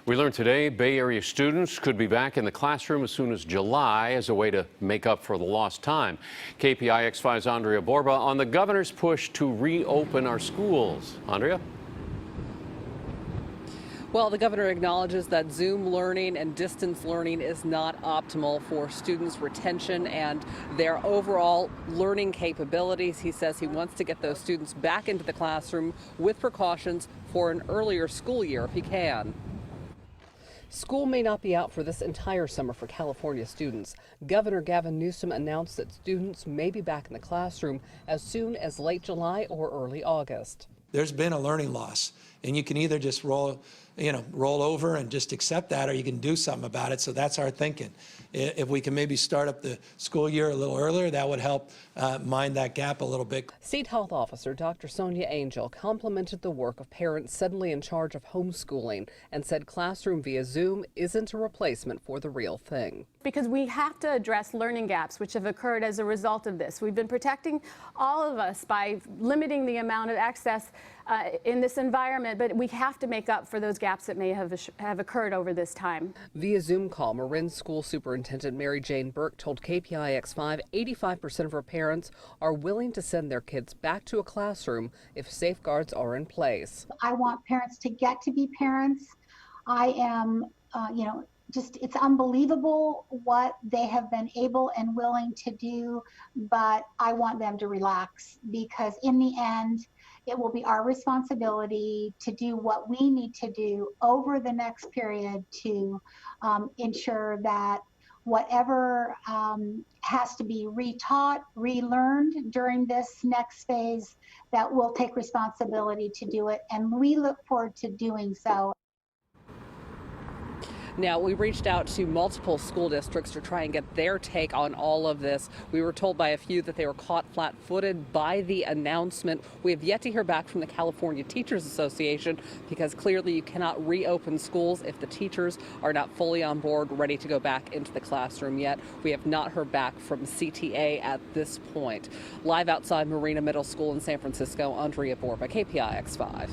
We learned today Bay Area students could be back in the classroom as soon as July as a way to make up for the lost time. KPIX 5's Andria Borba on the governor's push to reopen our schools. Andria? Well, the governor acknowledges that Zoom learning and distance learning is not optimal for students' retention and their overall learning capabilities. He says he wants to get those students back into the classroom with precautions for an earlier school year if he can. School may not be out for this entire summer for California students. Governor Gavin Newsom announced that students may be back in the classroom as soon as late July or early August. There's been a learning loss, and you can either just roll over and just accept that, or you can do something about it. So that's our thinking. If we can maybe start up the school year a little earlier, that would help mind that gap a little bit. State Health Officer Dr. Sonia Angel complimented the work of parents suddenly in charge of homeschooling and said classroom via Zoom isn't a replacement for the real thing. Because we have to address learning gaps which have occurred as a result of this. We've been protecting all of us by limiting the amount of access in this environment, but we have to make up for those gaps that may have occurred over this time. Via Zoom call, Marin School Superintendent Mary Jane Burke told KPIX 5 85% of her parents are willing to send their kids back to a classroom if safeguards are in place. I want parents to get to be parents. I am, it's unbelievable what they have been able and willing to do, but I want them to relax because in the end, it will be our responsibility to do what we need to do over the next period to ensure that whatever has to be retaught, relearned during this next phase, that we'll take responsibility to do it, and we look forward to doing so. Now, we reached out to multiple school districts to try and get their take on all of this. We were told by a few that they were caught flat-footed by the announcement. We have yet to hear back from the California Teachers Association because clearly you cannot reopen schools if the teachers are not fully on board, ready to go back into the classroom yet. We have not heard back from CTA at this point. Live outside Marina Middle School in San Francisco, Andria Borba, KPIX 5.